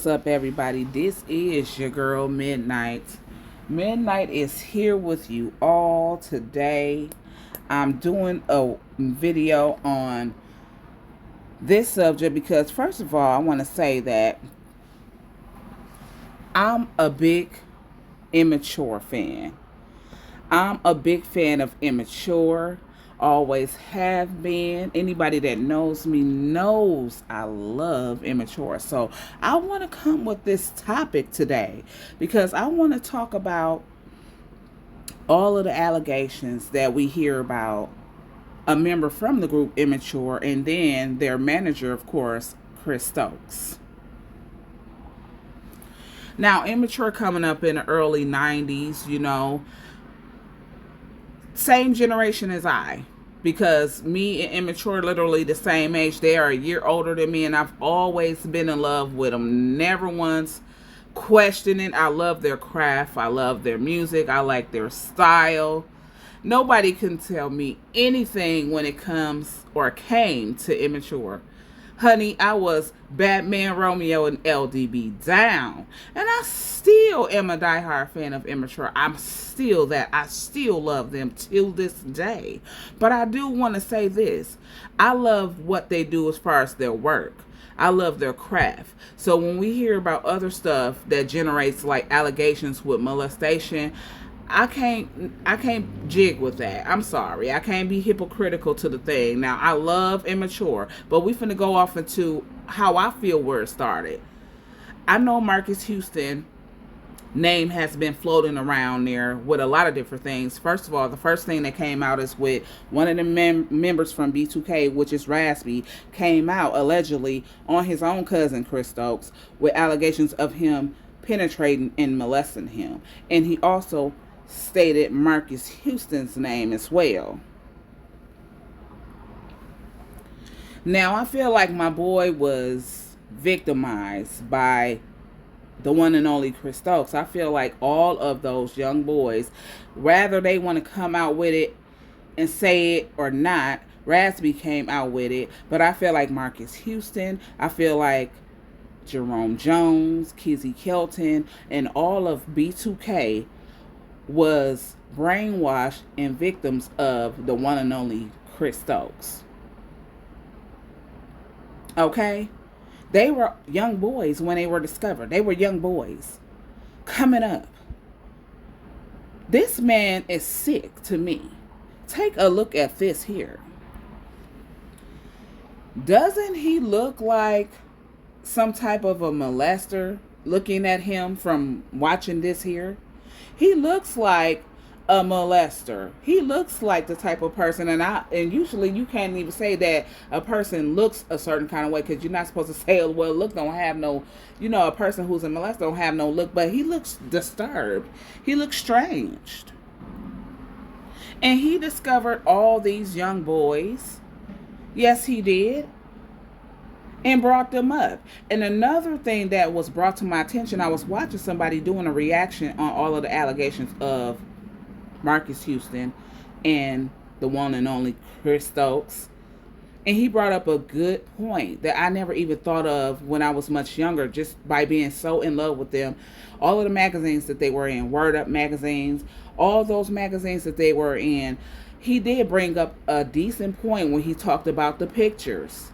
What's up, everybody? This is your girl Midnight. Midnight is here with you all today. I'm doing a video on this subject because, first of all, I want to say that I'm a big Immature fan. I'm a big fan of Immature. Always have been. Anybody that knows me knows I love Immature. So I want to come with this topic today because I want to talk about all of the allegations that we hear about a member from the group Immature and then their manager, of course, Chris Stokes. Now, Immature coming up in the early 90s, same generation as I, because me and Immature literally the same age. They are a year older than me, and I've always been in love with them. Never once questioning. I love their craft. I love their music. I like their style. Nobody can tell me anything when it comes or came to Immature. Honey, I was Batman, Romeo, and LDB down. And I still am a diehard fan of Immature. I'm still that. I still love them till this day. But I do want to say this. I love what they do as far as their work. I love their craft. So when we hear about other stuff that generates like allegations with molestation, I can't jig with that. I'm sorry. I can't be hypocritical to the thing. Now, I love Immature, but we finna go off into how I feel where it started. I know Marcus Houston name has been floating around there with a lot of different things. First of all, the first thing that came out is with one of the members from B2K, which is Raspy, came out allegedly on his own cousin, Chris Stokes, with allegations of him penetrating and molesting him. And he also stated Marcus Houston's name as well. Now, I feel like my boy was victimized by the one and only Chris Stokes. I feel like all of those young boys, rather they want to come out with it and say it or not, Raspy came out with it. But I feel like Marcus Houston, I feel like Jerome Jones, Kizzy Kelton, and all of B2K was brainwashed and victims of the one and only Chris Stokes. Okay? They were young boys when they were discovered. They were young boys coming up. This man is sick to me. Take a look at this here. Doesn't he look like some type of a molester looking at him from watching this here? He looks like a molester. He looks like the type of person, and usually you can't even say that a person looks a certain kind of way because you're not supposed to say, well, look don't have no, a person who's a molester don't have no look, but he looks disturbed. He looks strange. And he discovered all these young boys. Yes, he did. And brought them up. And another thing that was brought to my attention, I was watching somebody doing a reaction on all of the allegations of Marcus Houston and the one and only Chris Stokes. And he brought up a good point that I never even thought of when I was much younger, just by being so in love with them. All of the magazines that they were in, Word Up magazines, all those magazines that they were in, he did bring up a decent point when he talked about the pictures.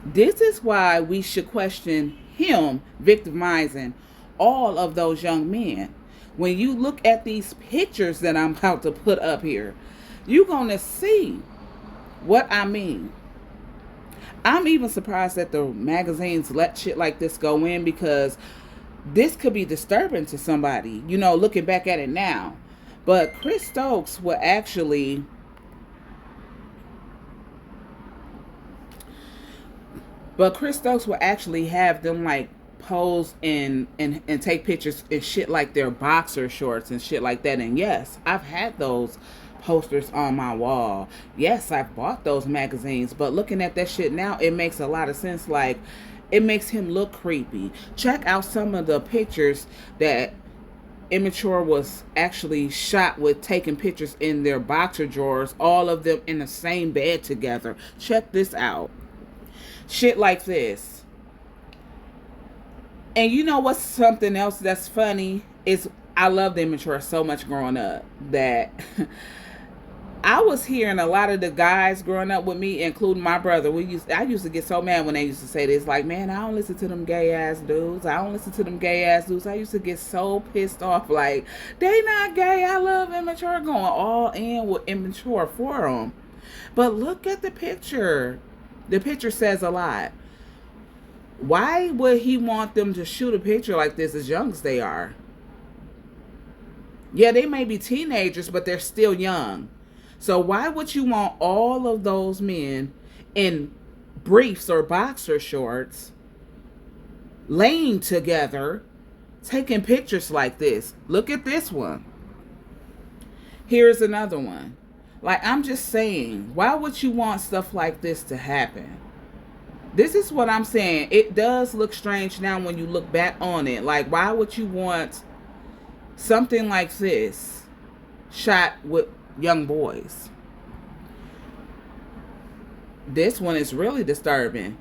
This is why we should question him victimizing all of those young men. When you look at these pictures that I'm about to put up here, you're going to see what I mean. I'm even surprised that the magazines let shit like this go in because this could be disturbing to somebody, looking back at it now. But Chris Stokes will actually have them like pose and take pictures and shit like their boxer shorts and shit like that. And yes, I've had those posters on my wall. Yes, I've bought those magazines. But looking at that shit now, it makes a lot of sense. Like, it makes him look creepy. Check out some of the pictures that Immature was actually shot with, taking pictures in their boxer drawers, all of them in the same bed together. Check this out. Shit like this. And you know what's something else that's funny is I loved immature so much growing up that I was hearing a lot of the guys growing up with me, including my brother. I used to get so mad when they used to say this, like, "Man, I don't listen to them gay ass dudes. I don't listen to them gay ass dudes." I used to get so pissed off, like, they not gay. I love immature, going all in with immature for them. But look at the picture. The picture says a lot. Why would he want them to shoot a picture like this as young as they are? Yeah, they may be teenagers, but they're still young. So why would you want all of those men in briefs or boxer shorts laying together taking pictures like this? Look at this one. Here's another one. Like, I'm just saying, why would you want stuff like this to happen? This is what I'm saying. It does look strange now when you look back on it. Like, why would you want something like this shot with young boys? This one is really disturbing.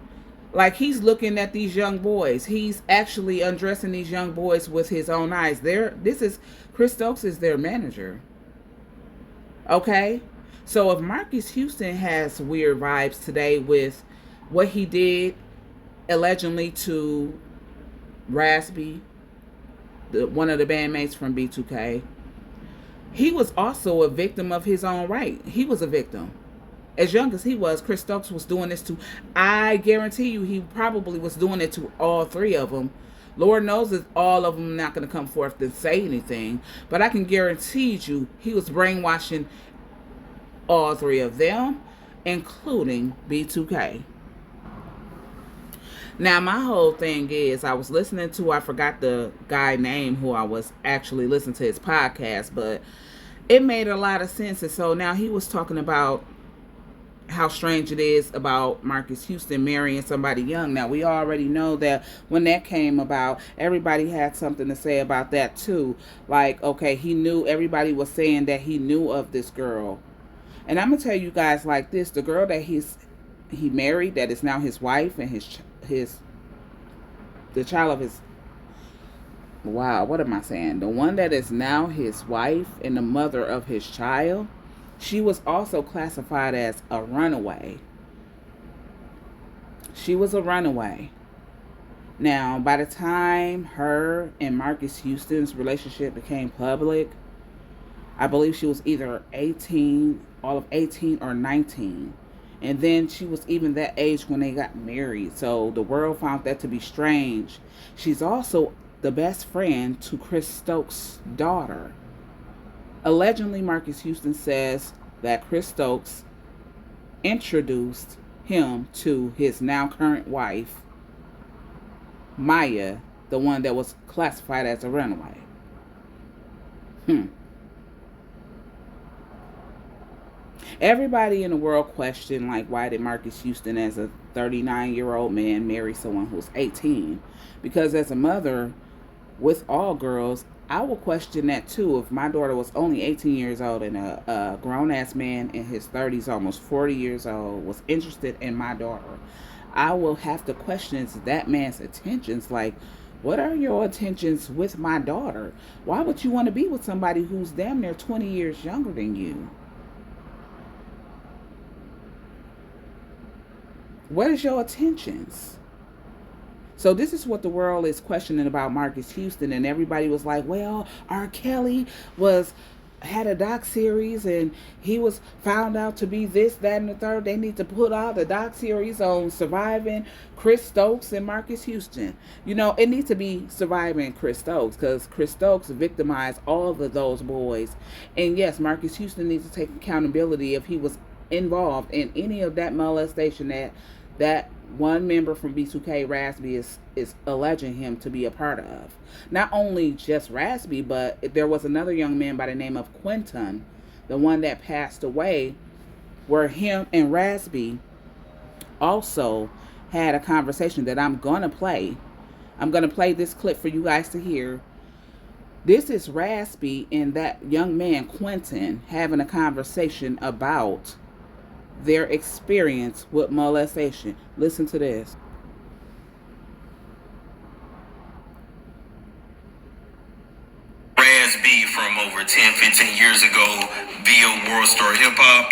Like, he's looking at these young boys. He's actually undressing these young boys with his own eyes. This is Chris Stokes is their manager. Okay? So if Marcus Houston has weird vibes today with what he did allegedly to Raspy, one of the bandmates from B2K, he was also a victim of his own right. He was a victim. As young as he was, Chris Stokes was doing this to, I guarantee you, he probably was doing it to all three of them. Lord knows that all of them are not going to come forth to say anything, but I can guarantee you he was brainwashing all three of them, including B2K. Now, my whole thing is, I was listening to, I forgot the guy name who I was actually listening to his podcast, but it made a lot of sense. And so now he was talking about how strange it is about Marcus Houston marrying somebody young. Now, we already know that when that came about, everybody had something to say about that too. Like, okay, he knew, everybody was saying that he knew of this girl. And I'm gonna tell you guys like this: the girl that he married, that is now his wife, and the child of his, wow, what am I saying? The one that is now his wife and the mother of his child, she was also classified as a runaway. She was a runaway. Now, by the time her and Marcus Houston's relationship became public, I believe she was either 18, all of 18 or 19. And then she was even that age when they got married. So the world found that to be strange. She's also the best friend to Chris Stokes' daughter. Allegedly, Marcus Houston says that Chris Stokes introduced him to his now current wife, Maya, the one that was classified as a runaway. Everybody in the world questioned, like, why did Marcus Houston, as a 39-year-old man, marry someone who's 18? Because as a mother, with all girls, I will question that too. If my daughter was only 18 years old and a grown-ass man in his 30s, almost 40 years old, was interested in my daughter, I will have to question that man's intentions. Like, what are your intentions with my daughter? Why would you want to be with somebody who's damn near 20 years younger than you? What is your intentions? So this is what the world is questioning about Marcus Houston, and everybody was like, well, R. Kelly had a doc series and he was found out to be this, that, and the third. They need to put out the doc series on surviving Chris Stokes and Marcus Houston. You know, it needs to be surviving Chris Stokes, because Chris Stokes victimized all of those boys. And yes, Marcus Houston needs to take accountability if he was involved in any of that molestation that one member from B2K, Raspy, is alleging him to be a part of. Not only just Raspy, but there was another young man by the name of Quinton, the one that passed away, where him and Raspy also had a conversation that I'm going to play. I'm going to play this clip for you guys to hear. This is Raspy and that young man, Quinton, having a conversation about their experience with molestation. Listen to this. Store hip hop.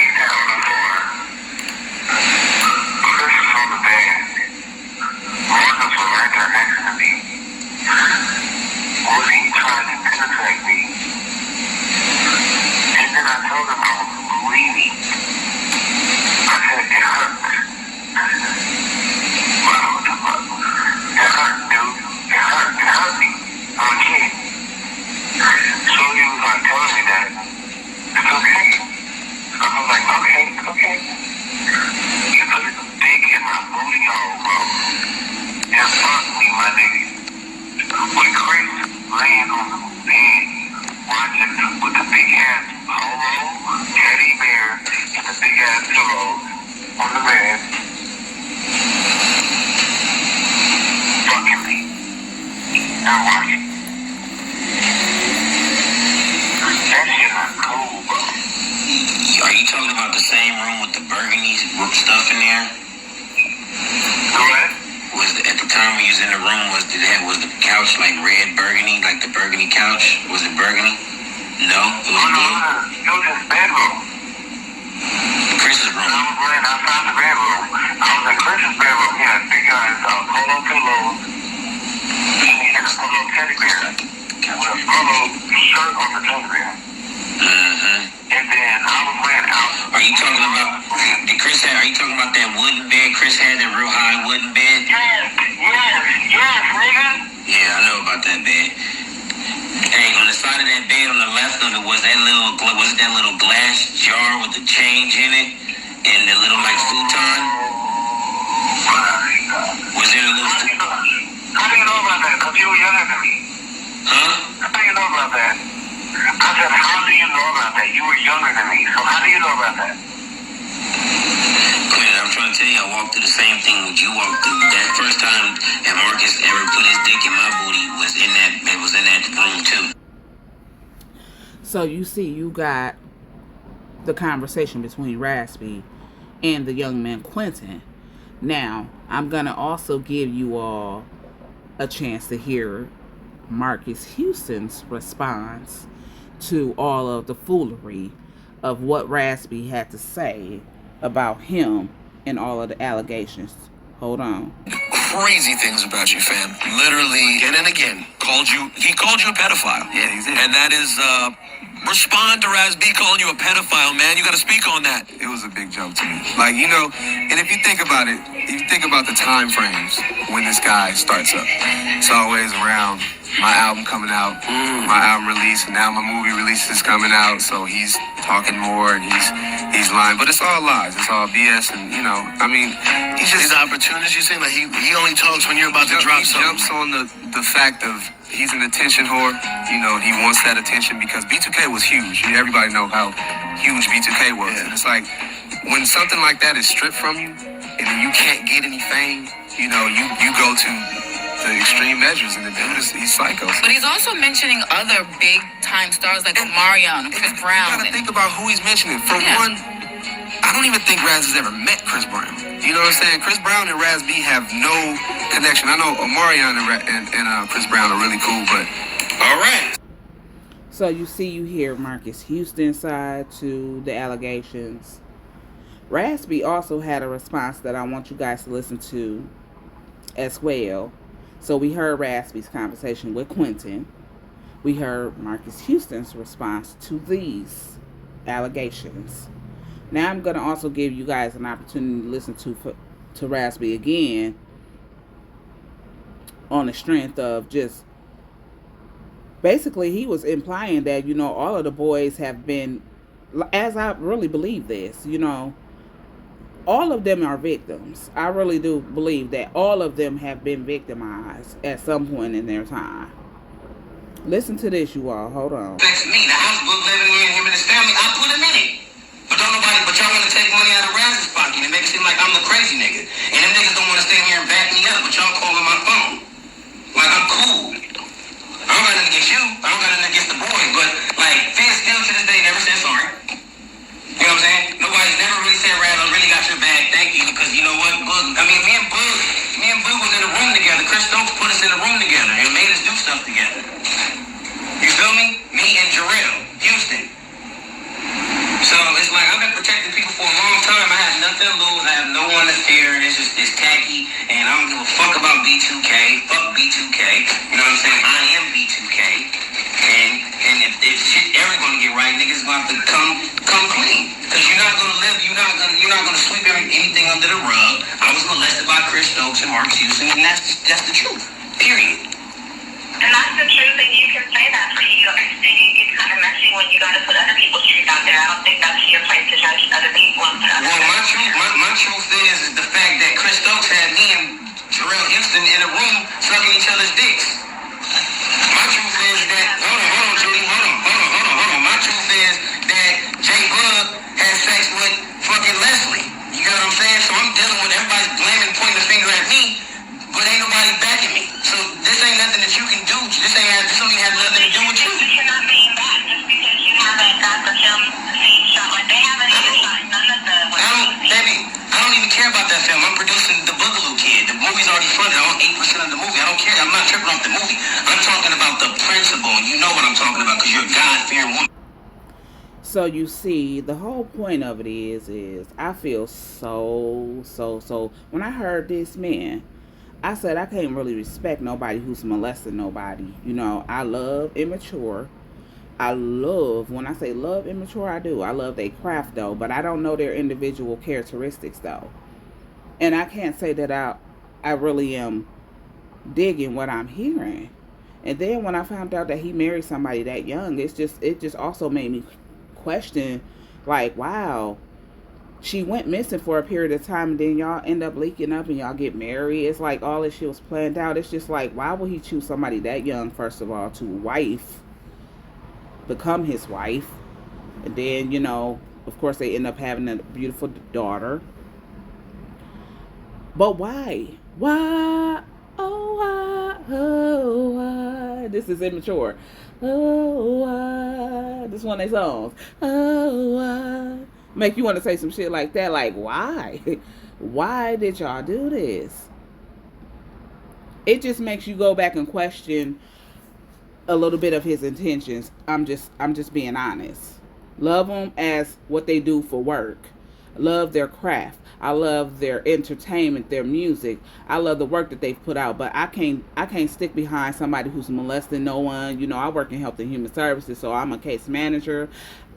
Chris is on the bed. Marcus was right there next to me. Was he trying to penetrate me? And then I told him I was bleeding. I said, it hurts. Wow, what the fuck? It hurt, dude. It hurt. It hurt me. I'm a kid. So he was like telling me that it's okay. I was like, okay. He put his dick in my booty hole, bro. And fucked me, my nigga. When Chris laying on the bed, watching with the big ass polo, teddy bear, and the big ass pillow on the bed, fucking me. And watching. That shit not cool, bro. Are you talking about the same room with the burgundy stuff in there? What? At the time when you was in the room, was the couch like red burgundy, like the burgundy couch? Was it burgundy? No, it was blue. It was his bedroom. Chris's room. I was running outside the bedroom. I was in Chris's bedroom. He had big guys, polo pillows. He had a polo teddy bear with a polo shirt on the teddy bear. And then I was laying out. Are you talking about? Are you talking about that wooden bed Chris had, that real high wooden bed? Yes, nigga. Yeah, I know about that bed. Hey, on the side of that bed, on the left of it, was that little glass jar with the change in it, and the little like futon? Was there a little? How do you know about that? Because you were younger than me. Huh? How do you know about that? I said, how do you know about that? You were younger than me, so how do you know about that? Quinn, I'm trying to tell you, I walked through the same thing that you walked through. That first time that Marcus ever put his dick in my booty was in that room too. So you see, you got the conversation between Raspy and the young man Quentin. Now, I'm going to also give you all a chance to hear Marcus Houston's response to all of the foolery of what Raspy had to say about him and all of the allegations. Hold on. Crazy things about you, fam. Literally, again and again, he called you a pedophile. Yeah, he did. And that is, respond to Raspy calling you a pedophile, man. You gotta speak on that. It was a big jump to me. Like, and if you think about it, the time frames when this guy starts up, it's always around my album coming out, my album release, and now my movie release is coming out, so he's talking more and he's lying. But it's all lies. It's all BS, and he's just... His opportunities, you saying, like, he only talks when you're about to drop something. He jumps on the fact of he's an attention whore. He wants that attention because B2K was huge. Everybody know how huge B2K was. Yeah. And it's like, when something like that is stripped from you, and you can't get any fame, you go to the extreme measures, and the dude he's psycho. But he's also mentioning other big time stars like Omarion and Chris Brown. You gotta think about who he's mentioning. For one, I don't even think Raz has ever met Chris Brown. You know what I'm saying? Chris Brown and Raz B have no connection. I know Omarion and Chris Brown are really cool, but all right. So you hear Marcus Houston's side to the allegations. Raspy also had a response that I want you guys to listen to as well. So we heard Raspy's conversation with Quentin. We heard Marcus Houston's response to these allegations. Now I'm going to also give you guys an opportunity to listen to Raspy again on the strength of just basically he was implying that, all of the boys have been, as I really believe this, all of them are victims. I really do believe that all of them have been victimized at some point in their time. Listen to this, you all. Hold on. That's me. The house book living in him and his family, I put him in it. But y'all want to take money out of Raz's pocket and make it seem like I'm the crazy nigga. And them niggas don't want to stand here and back me up, but y'all calling my phone. Like, I'm cool. I don't got nothing against you. I don't got nothing against the boys. But, Finn still to this day never said sorry. You know what I'm saying? Nobody's never really said, Raz, I really got your back. Thank you. Because you know what? Me and Bug was in the room together. Chris Stokes put us in the room together and made us do stuff together. You feel me? Me and Jarrell Houston. So it's like I've been protecting people for a long time. I have nothing to lose. I have no one to fear. And it's tacky. And I don't give a fuck about B2K. Fuck B2K. You know what I'm saying? I am B2K. And if shit ever gonna get right, niggas gonna have to come clean. Cause you're not gonna sweep anything under the rug. I was molested by Chris Stokes and Marcus Houston, and that's the truth. Period. And that's the truth, and you can say that, but you understand it gets kind of messy when you gotta put other people's truth out there. I don't think that's your place to judge other people and put other Well, my truth is the fact that Chris Stokes had me and Jarrell Houston in a room sucking each other's dicks. My truth is that hold on, Judy, hold on. My truth is that Jay Bug had sex with fucking Leslie. You get what I'm saying? So I'm dealing with everybody's blaming, pointing the finger at me, but ain't nobody backing me. So this ain't nothing that you can do. This don't even have nothing to do with you. But you're not being bad just because you haven't got the film scene shot. Like, they haven't even shot none of the... I don't even care about that film. I'm producing The Boogaloo Kid. The movie's already funded. I want 8% of the movie. I don't care. I'm not tripping off the movie. I'm talking about the principle. You know what I'm talking about because you're a God-fearing woman. So you see, the whole point of it is I feel so when I heard this, man, I said I can't really respect nobody who's molesting nobody. You know, I love immature. I love, when I say love immature, I do. I love their craft though, but I don't know their individual characteristics though. And I can't say that I really am digging what I'm hearing. And then when I found out that he married somebody that young, it just also made me question, like, wow, she went missing for a period of time and then y'all end up leaking up and y'all get married. It's like all this shit was planned out. It's just like, why would he choose somebody that young, first of all, to become his wife? And then, you know, of course they end up having a beautiful daughter. But why? Why? Oh, why? Oh, why? This is immature. Oh, why? This is one of their songs. Oh, why? Make you want to say some shit like that. Like, why? Why did y'all do this? It just makes you go back and question a little bit of his intentions. I'm just being honest. Love them as what they do for work. Love their craft. I love their entertainment, their music. I love the work that they've put out. But I can't stick behind somebody who's molesting no one. You know, I work in health and human services, so I'm a case manager.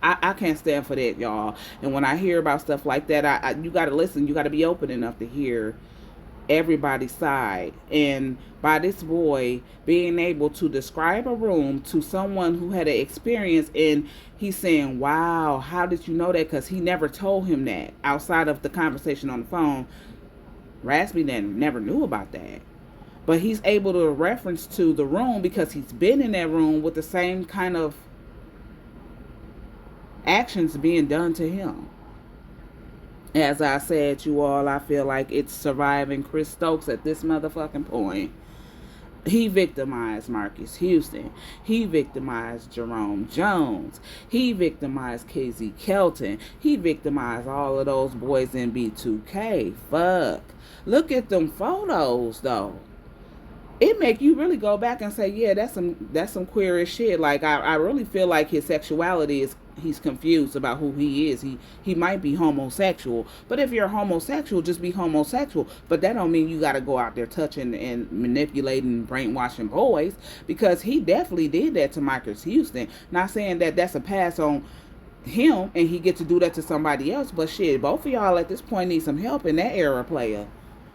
I can't stand for that, y'all. And when I hear about stuff like that, you got to listen. You got to be open enough to hear everybody's side. And by this boy being able to describe a room to someone who had an experience, and he's saying, wow, how did you know that? Because he never told him that outside of the conversation on the phone. Raspy never knew about that. But he's able to reference to the room because he's been in that room with the same kind of actions being done to him. As I said, you all, I feel like it's surviving Chris Stokes at this motherfucking point. He victimized Marcus Houston. He victimized Jerome Jones. He victimized KZ Kelton. He victimized all of those boys in B2K. Fuck. Look at them photos, though. It make you really go back and say, yeah, that's some queer shit. Like, I really feel like his sexuality is, he's confused about who he is. He might be homosexual. But if you're homosexual, just be homosexual. But that don't mean you got to go out there touching and manipulating and brainwashing boys. Because he definitely did that to Marcus Houston. Not saying that that's a pass on him and he get to do that to somebody else. But shit, both of y'all at this point need some help in that era, player.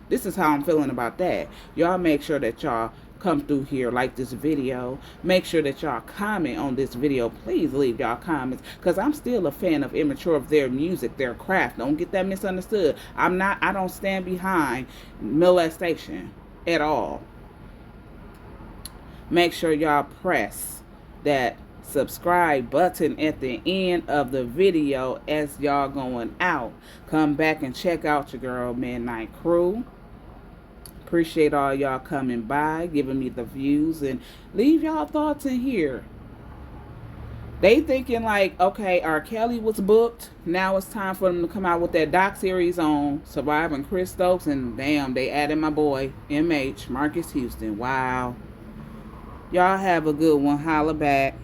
This is how I'm feeling about that. Y'all make sure that y'all come through here, like this video. Make sure that y'all comment on this video. Please leave y'all comments, because I'm still a fan of Immature, of their music, their craft. Don't get that misunderstood. I don't stand behind molestation at all. Make sure y'all press that subscribe button at the end of the video as y'all going out. Come back and check out your girl Midnight Crew. Appreciate all y'all coming by, giving me the views, and leave y'all thoughts in here. They thinking like, okay, R. Kelly was booked. Now it's time for them to come out with that doc series on surviving Chris Stokes, and damn, they added my boy MH, Marcus Houston. Wow. Y'all have a good one. Holla back.